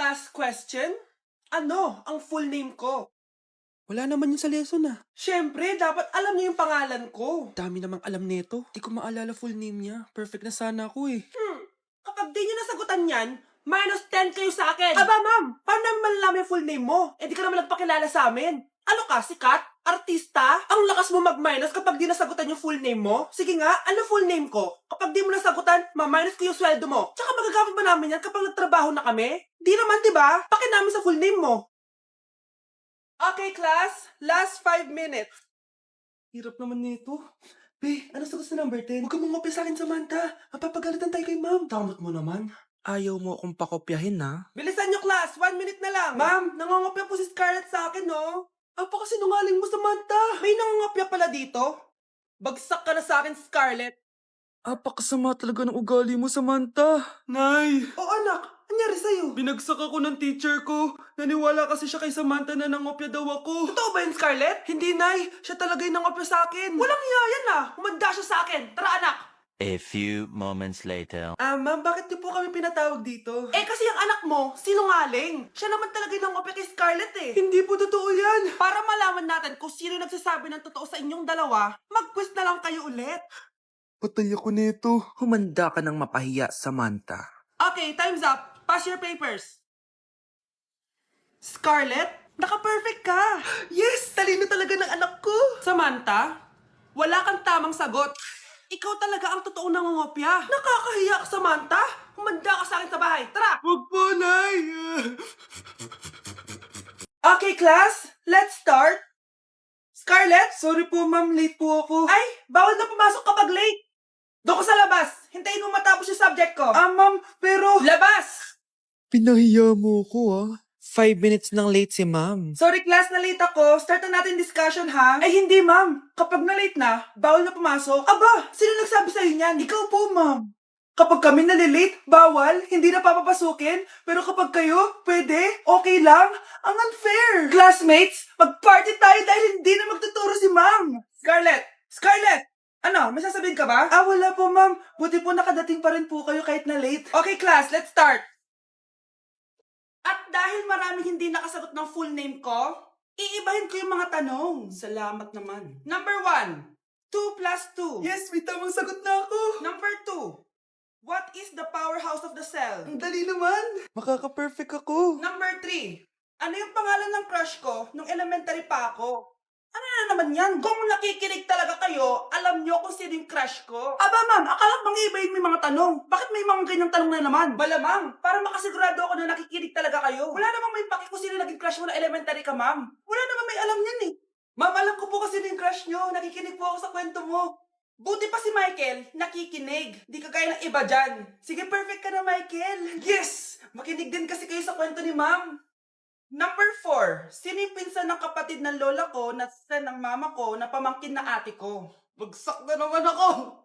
last question? Ano ang full name ko? Wala naman yun sa lesson Siyempre, dapat alam niyo yung pangalan ko. Dami namang alam nito. Di ko maalala full name niya. Perfect na sana ako eh. Kapag di niyo nasagutan yan, minus 10 kayo sa akin. Aba ma'am, paano naman malalaman yung full name mo? Eh di ka naman nagpakilala sa amin. Ano ka, sikat? Artista? Ang lakas mo mag-minus kapag di nasagutan yung full name mo? Sige nga, ano full name ko? Kapag di mo nasagutan, ma-minus ko yung sweldo mo. Tsaka magagamit ba namin yan kapag nagtrabaho na kami? Di naman, diba? Pakin namin sa full name mo. Okay, class. Last 5 minutes. Hirap naman nito. Be, ano sagot sa number 10? Huwag ka mong sa akin, Samantha. Mapapagalitan tayo kay ma'am. Damot mo naman. Ayaw mo akong pakopyahin Bilisan nyo, class. 1 minute na lang. Ma'am, nangangopya po si Scarlett sa akin, no? Apakasinungaling mo, Samantha. May nangangopya pala dito. Bagsak ka na sa akin, Scarlett. Apakasama talaga ng ugali mo, Samantha. Nay! O anak, anyari sa'yo? Binagsak ako ng teacher ko. Naniwala kasi siya kay Samantha na nangopya daw ako. Totoo ba yun, Scarlett? Hindi, Nay. Siya talaga yung nangopya sa akin. Walang iya yan ah. Humanda siya sa akin. Tara, anak. A few moments later. Ma'am, bakit niyo po kami pinatawag dito? Eh kasi yung anak mo, sinungaling. Siya naman talaga yung nangopya kay Scarlett eh. Hindi po totoo yan. Para malaman natin kung sino nagsasabi ng totoo sa inyong dalawa, mag-quiz na lang kayo ulit. Patay ako nito. Humanda ka ng mapahiya, Samantha. Okay, time's up. Pass your papers. Scarlett, naka-perfect ka. Yes! Talino talaga ng anak ko. Samantha, wala kang tamang sagot. Ikaw talaga ang totoong nangungopya. Nakakahiya ka, Samantha. Humanda ka sa akin sa bahay. Tara! Huwag po, Nay. Okay, class. Let's start. Scarlett? Sorry po, ma'am. Late po ako. Ay, bawal na pumasok kapag late. Doon ka sa labas. Hintayin mo matapos yung subject ko. Ma'am, pero... Labas! Pinahiya mo ko, 5 minutes nang late si ma'am. Sorry class, na late ako. Start na natin discussion ha. Ay hindi ma'am. Kapag na late na, bawal na pumasok. Aba, sino nagsabi sa'yo niyan? Ikaw po ma'am. Kapag kami nalilate, bawal, hindi na papapasukin. Pero kapag kayo, pwede, okay lang. Ang unfair. Classmates, mag-party tayo dahil hindi na magtuturo si ma'am. Scarlett! Scarlett! Ano, may sasabihin ka ba? Wala po, ma'am. Buti po nakadating pa rin po kayo kahit na late. Okay class, let's start. At dahil maraming hindi nakasagot ng full name ko, iibahin ko yung mga tanong. Salamat naman. Number 1, 2 plus 2. Yes, may tamang sagot na ako. Number 2, what is the powerhouse of the cell? Ang dali naman. Makaka-perfect ako. Number 3, ano yung pangalan ng crush ko nung elementary pa ako? Ano na naman yan? Kung nakikinig talaga kayo, alam nyo kung sino yung crush ko. Aba ma'am, akala bang iibahin mo yung mga tanong? Bakit may mga ganyang tanong na naman? Malamang, para makasigurado ako na nakikinig talaga kayo. Wala namang may paki kung sino naging crush mo na elementary ka, ma'am. Wala namang may alam yan eh. Ma'am, alam ko po kasi yung crush nyo. Nakikinig po ako sa kwento mo. Buti pa si Michael, nakikinig. Di ka kaya ng iba dyan. Sige, perfect ka na, Michael. Yes! Makinig din kasi kayo sa kwento ni ma'am. Number 4, sino yung pinsan ng kapatid ng lola ko na sa ng mama ko na pamangkin na ate ko? Bagsak na naman ako!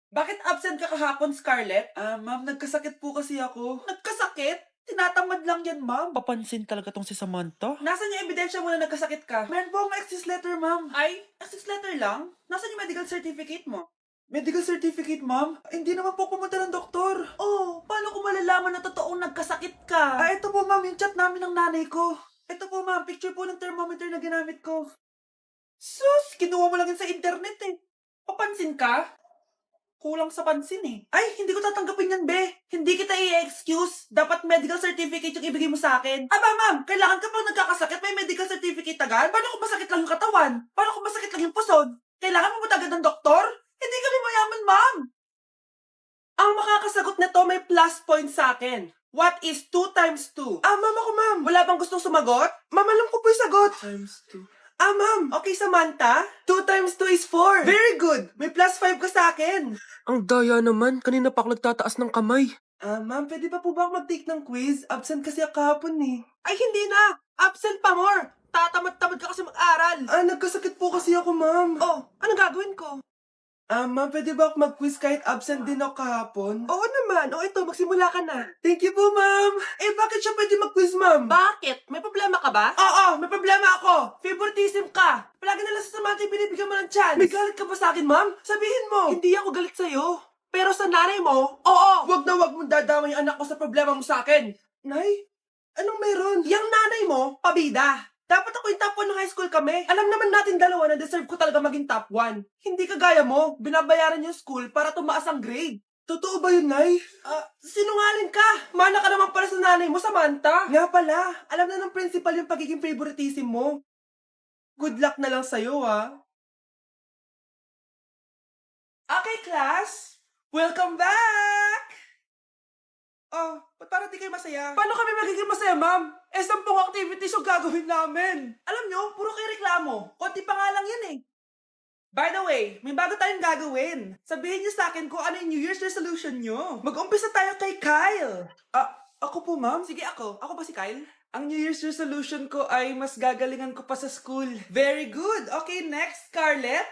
Bakit absent ka kahapon, Scarlett? Ma'am, nagkasakit po kasi ako. Nagkasakit? Tinatamad lang yan, ma'am. Papansin talaga tong si Samantha. Nasaan yung ebidensya mo na nagkasakit ka? Meron po akong excuse letter, ma'am. Ay, access letter lang? Nasaan yung medical certificate mo? Medical certificate, ma'am? Hindi naman po pumunta ng doktor. Oh, paano ko malalaman na totoong nagkasakit ka? Ito po, ma'am, yung chat namin ng nanay ko. Ito po, ma'am, picture po ng thermometer na ginamit ko. Sus, kinuha mo lang yun sa internet eh. Papansin ka? Kulang sa pansin eh. Ay, hindi ko tatanggapin yan, be. Hindi kita i-excuse. Dapat medical certificate yung ibigay mo sa akin. Aba, ma'am, kailangan kapag nagkakasakit, may medical certificate agad? Paano kung masakit lang yung katawan? Paano kung masakit lang yung puson? Kailangan mo ba agad ng doktor? Hindi kami mayaman, ma'am. Ang makakasagot nito may plus point sa akin. What is 2 times 2? Ma'am ako, ma'am. Wala bang gustong sumagot? Ma'am, alam ko po yung sagot. Times 2. Ma'am. Okay, Samantha. 2 times 2 is 4. Very good. May plus 5 ka sa akin. Ang daya naman. Kanina pa ako nagtataas ng kamay. Ma'am, pwede pa po ba ako mag-take ng quiz? Absent kasi ako kahapon eh. Ay, hindi na. Absent pa more. Tatamad-tamad ka kasi mag-aral. Nagkasakit po kasi ako, ma'am. Oh, anong gagawin ko? Ma'am, pwede ba ako mag-quiz kahit absent din ako kahapon? Oo naman. O ito, magsimula ka na. Thank you po, ma'am. Bakit siya pwede mag-quiz, ma'am? Bakit? May problema ka ba? Oo, may problema ako. Favoritism ka. Palagi na lang sa Samantha yung binibigyan mo ng chance. May galit ka ba sa akin, ma'am? Sabihin mo. Hindi ako galit sa'yo. Pero sa nanay mo, oo! Wag na wag mong dadamay yung anak ko sa problema mo sa akin. Nay, anong meron? Yang nanay mo, pabida. Dapat ako yung top 1 ng high school kami. Alam naman natin dalawa na deserve ko talaga maging top 1. Hindi kagaya mo, binabayaran yung school para tumaas ang grade. Totoo ba yun, Nay? Sinungaling ka! Mana ka naman pala sa nanay mo, Samantha! Nga pala, alam na ng principal yung pagiging favoritism mo. Good luck na lang sa'yo, ah. Okay, class! Welcome back! Oh, ba't parang di kayo masaya? Paano kami magiging masaya, ma'am? 10 activities yung gagawin namin. Alam nyo, puro kayo reklamo. Konti pa nga lang yan eh. By the way, may bago tayong gagawin. Sabihin niyo sa akin kung ano yung New Year's resolution nyo. Mag-umpisa tayo kay Kyle. Ako po, ma'am? Sige, ako. Ako ba si Kyle? Ang New Year's resolution ko ay mas gagalingan ko pa sa school. Very good. Okay, next, Scarlett.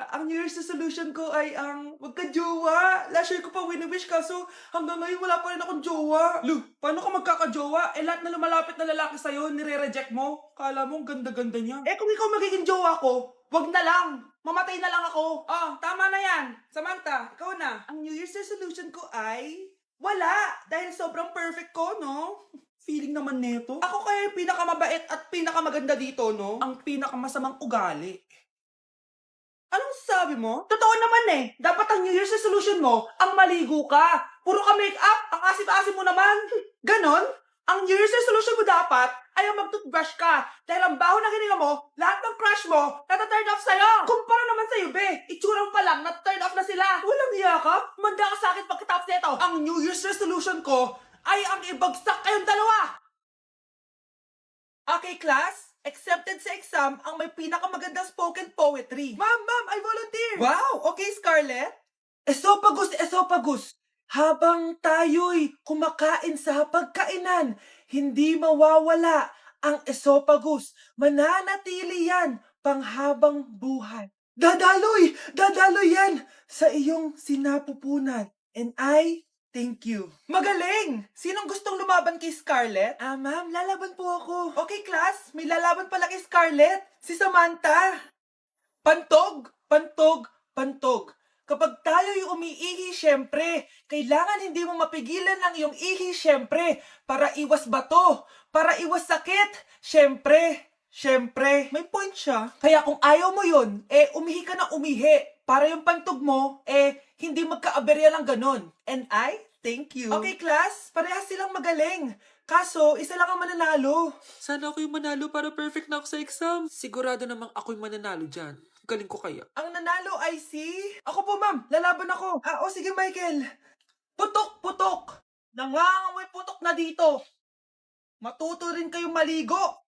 Ang New Year's resolution ko ay wag ka jowa. Last year ko pa wini-wish kaso hanggang ngayon wala pa rin akong jowa. Lu, paano ka magkakajowa? Lahat na lumalapit na lalaki sa'yo, nire-reject mo. Kala mo, ang ganda-ganda niya. Kung ikaw magiging jowa ko, wag na lang. Mamatay na lang ako. Tama na yan. Samantha, ikaw na. Ang New Year's resolution ko ay wala. Dahil sobrang perfect ko, no? Feeling naman neto. Ako kaya yung pinakamabait at pinakamaganda dito, no? Ang pinakamasamang ugali. Anong sabi mo? Totoo naman eh. Dapat ang New Year's resolution mo, ang maligo ka. Puro ka make-up, ang asim-asim mo naman. Ganon? Ang New Year's resolution mo dapat ay ang mag-toothbrush ka. Dahil ang baho ng hininga mo, lahat ng crush mo, nata-turn off sa'yo. Kumpara naman sa'yo, be. Itsurang pa lang, nata-turn off na sila. Walang iya ka? Manda ka sa akin pagkatapos nito. Ang New Year's resolution ko ay ang ibagsak kayong dalawa. Okay, class. Accepted sa exam ang may pinakamagandang spoken poetry. Ma'am, I volunteer. Wow, okay, Scarlett. Esophagus. Habang tayo'y kumakain sa pagkainan, hindi mawawala ang esophagus. Mananatili yan panghabang buhay. Dadaloy yan sa iyong sinapupunan. And I thank you. Magaling! Sinong gustong lumaban kay Scarlett? Ma'am, lalaban po ako. Okay, class. May lalaban pala kay Scarlett. Si Samantha. Pantog. Kapag tayo'y umiihi, syempre, kailangan hindi mo mapigilan ang iyong ihi, syempre, para iwas bato, para iwas sakit, syempre. May point siya. Kaya kung ayaw mo yun, umihi ka ng umihi, para yung pantog mo, hindi magka-aberya lang ganon. And I thank you. Okay, class, parehas silang magaling. Kaso, isa lang ang mananalo. Sana ako yung manalo para perfect na ako sa exam. Sigurado namang ako yung mananalo dyan. Galing ko kaya. Ang nanalo ay si... Ako po, ma'am. Lalaban ako. Sige, Michael. Putok. Nangangamoy putok na dito. Matuto rin kayong maligo.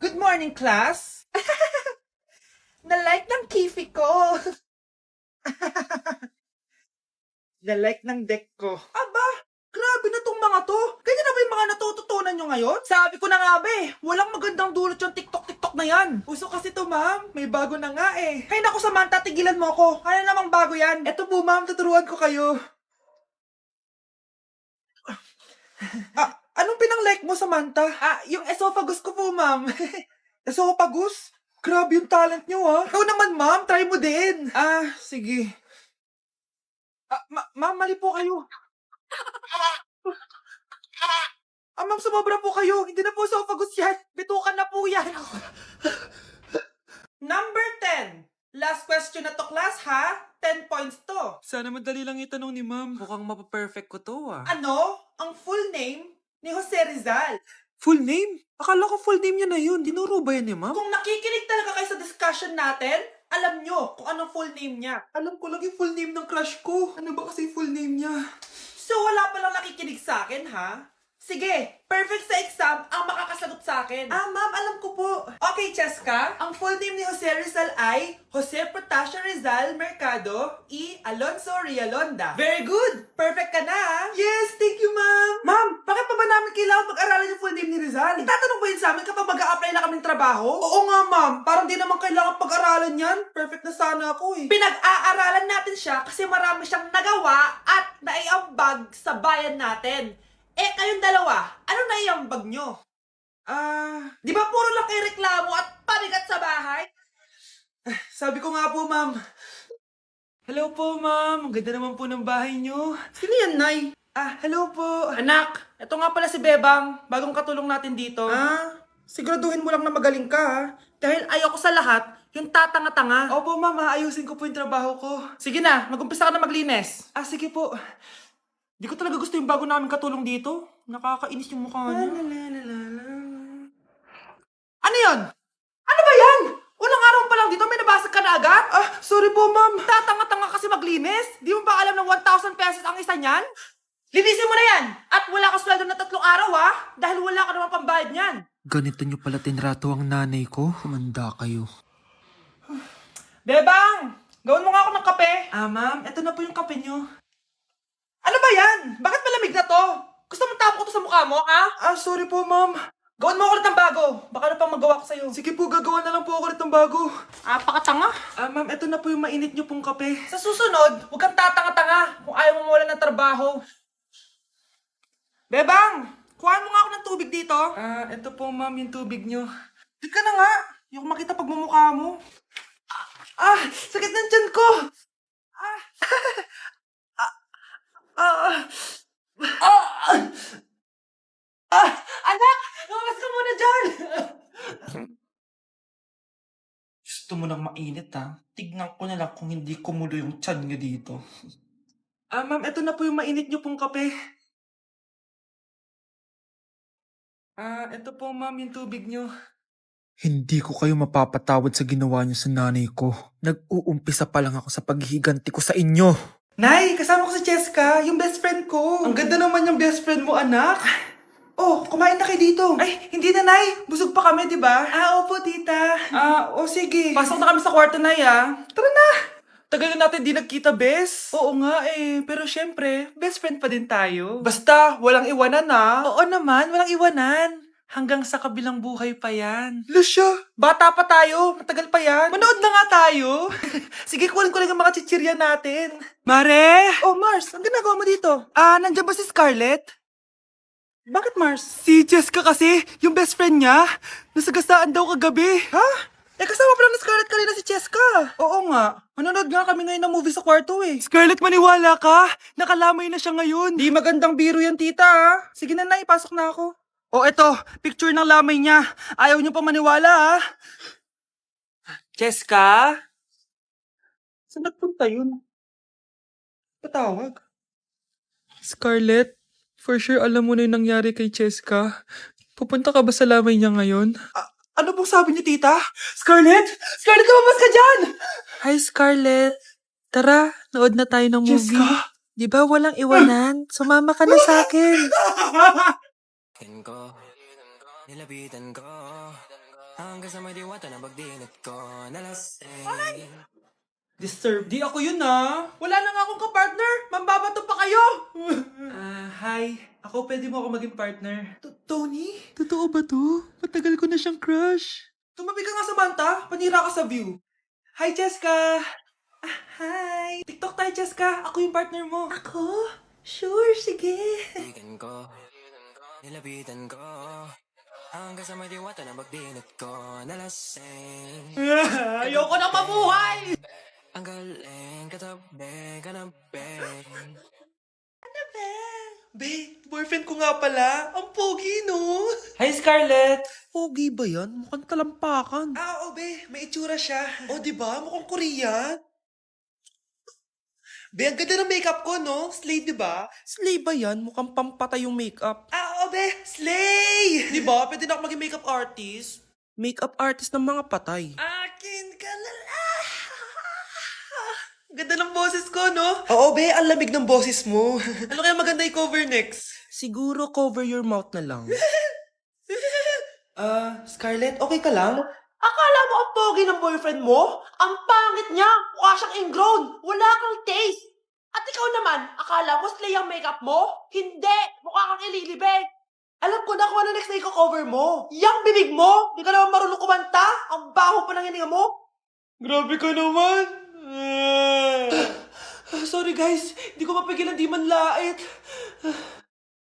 Good morning, class. Na-like ng kifi ko. Na-like ng deck ko. Aba, grabe na tong mga to. Ganyan na ba yung mga natututunan nyo ngayon? Sabi ko na nga ba walang magandang dulot yung TikTok na yan. Uso kasi to, ma'am. May bago na nga eh. Hay naku, Samantha, tigilan mo ako. Ano namang bago yan? Eto po, ma'am, tuturuan ko kayo. Anong pinang-like mo, Samantha? Yung esophagus ko po, ma'am. Esophagus? Grabe yung talent nyo, ha? Ikaw naman, ma'am. Try mo din. Sige. Ma'am, mali po kayo. Ma'am, sumobra po kayo. Hindi na po esophagus yan. Bitukan na po yan. Number 10. Last question na to, class, ha? 10 points to. Sana madali lang itanong ni ma'am. Mukhang mapaperfect ko to, Ano? Ang full name ni Jose Rizal. Full name? Akala ko full name niya na yun. Dinuro ba yan ni ma'am? Kung nakikinig talaga kayo sa discussion natin, alam nyo kung anong full name niya. Alam ko lang yung full name ng crush ko. Ano ba kasi yung full name niya? So wala palang nakikinig sa akin, ha? Sige, perfect sa exam ang makakasagot sa akin. Ma'am, alam ko po. Okay, Cheska, ang full name ni Jose Rizal ay Jose Protasio Rizal Mercado y Alonso Rialonda. Very good! Perfect ka na, ha? Yes, thank you, ma'am. Ma'am, bakit pa ba namin kailangan pag-aralan yung full name ni Rizal? Itatanong ba yun sa amin kapag mag-a-apply na kaming trabaho? Oo nga, ma'am. Parang di naman kailangan pag-aralan yan. Perfect na sana ako eh. Pinag-aaralan natin siya kasi marami siyang nagawa at naiambag sa bayan natin. Kayong dalawa, ano naiambag nyo? Di ba puro lang kayo reklamo at pabigat sa bahay? Sabi ko nga po, ma'am, Hello po, ma'am. Ang ganda naman po ng bahay niyo. Sino yan, Nay? Hello po. Anak, ito nga pala si Bebang, bagong katulong natin dito. Siguraduhin mo lang na magaling ka, ha? Dahil ayoko sa lahat, yung tatanga-tanga. Opo, ma'am. Aayusin ko po yung trabaho ko. Sige na, mag-umpisa ka na maglinis. Sige po. Di ko talaga gusto yung bago namin katulong dito. Nakakainis yung mukha niya. Ano yun? Ano ba yan? Unang araw pa lang dito, may nabasag ka na agad? Sorry po, ma'am. Tatanga-tanga kasi maglinis? Di mo ba alam na 1,000 pesos ang isa niyan? Linisin mo na yan! At wala ka sweldo na 3 araw, ha? Dahil wala ka naman pambayad niyan. Ganito nyo pala tinrato ang nanay ko. Humanda kayo. Bebang! Gawin mo nga ako ng kape. Ma'am. Ito na po yung kape nyo. Ano ba yan? Bakit malamig na to? Gusto mo tapon ko to sa mukha mo, ha? Sorry po, ma'am. Gawin mo ako ulit ng bago. Baka na pang magawa ko sa'yo. Sige po, gagawa na lang po ako ulit ng bago. Pakatanga. Ma'am, ito na po yung mainit nyo pong kape. Sa susunod, huwag kang tatanga-tanga kung ayaw mo mawala ng trabaho. Bebang! Kuhaan mo nga ako ng tubig dito. Ito po, ma'am, yung tubig nyo. Di ka na nga. Yung makita pagmumukha mo. Sakit ng tiyan ko! Anak! Lumabas ka muna dyan! Gusto mo nang mainit, ha? Tignan ko na lang kung hindi kumulo yung tiyan nyo dito. Ma'am, ito na po yung mainit nyo pong kape. Ito po, ma'am, yung tubig nyo. Hindi ko kayo mapapatawad sa ginawa nyo sa nanay ko. Nag-uumpisa pa lang ako sa paghihiganti ko sa inyo. Nay, kasama ko si Cheska, yung best friend ko. Ang ganda naman yung best friend mo, anak. Kumain na kayo dito. Ay, hindi na, Nay. Busog pa kami, di ba? Opo, tita. Sige. Pasok na kami sa kwarto na, Tara na. Tagal na natin di nagkita, bes. Oo nga pero syempre, best friend pa din tayo. Basta, walang iwanan Oo naman, walang iwanan. Hanggang sa kabilang buhay pa yan. Lucia, bata pa tayo. Matagal pa yan. Manood na nga tayo. Sige, kunin ko lang ang mga chichirya natin. Mare! Mars, ang ginagawa mo dito? Nandiyan ba si Scarlett? Bakit, Mars? Si Jessica kasi, yung best friend niya, nasagasaan daw kagabi. Ha? Kasama pala ni Scarlett kanina si Jessica. Oo nga. Manonood nga kami ngayon ng movie sa kwarto Scarlett, maniwala ka. Nakalamay na siya ngayon. Di magandang biro yan, tita, ha? Sige na, Nay, pasok na ako. Eto, picture ng lamay niya. Ayaw niyo pa maniwala, ha? Jessica? Saan nagpunta yun? Patawag. Scarlett, for sure alam mo na yung nangyari kay Jessica. Pupunta ka ba sa lamay niya ngayon? Ano pong sabi niyo, tita? Scarlett! Scarlett, lumabas ka dyan! Hi, Scarlett. Tara, nood na tayo ng movie. Jessica? Di ba walang iwanan? Sumama ka na sa akin. ko, nilapitan ko, hanggang sa may diwata na pagdinit ko, nalasing. Disturb. Di ako yun, Wala na nga akong kapartner. Mambabato pa kayo. Hi. Ako, pwede mo ako maging partner. Tony? Totoo ba to? Matagal ko na siyang crush. Tumabi ka nga sa banta. Panira ka sa view. Hi, Jessica. Hi. TikTok tayo, Jessica. Ako yung partner mo. Ako? Sure, sige. Tigan ko, nilapitan ko, hanggang sa may diwata na pagdinit ko, nalasing. Ayoko na mabuhay! Ang galing, katabi, kanabi. Be, boyfriend ko nga pala. Ang pogi, no? Hi, Scarlett. Pogi ba yan? Mukhang talampakan. Oo, be. May itsura siya. Diba? Mukhang Korean. Be, ang ganda ng makeup ko, no? Slay, diba? Slay ba yan? Mukhang pampatay yung makeup. Oo, be. Slay! Diba? Pwede na ako maging makeup artist. Makeup artist ng mga patay. Akin ka na lang. Ganda ng boses ko, no? Oo, be. Ang lamig ng boses mo. Ano kaya maganda i-cover next? Siguro cover your mouth na lang. Scarlett, okay ka lang? Akala mo ang pogi ng boyfriend mo? Ang pangit niya! Mukha siyang ingrown! Wala kang taste! At ikaw naman, akala mo slay ang makeup mo? Hindi! Mukha kang ililibig! Alam ko na kung ano next na i-cover mo. Yang bibig mo! Di ka naman marunong kumanta! Ang baho pa ng hininga mo! Grabe ka naman! Sorry guys, hindi ko mapigilan di man lait.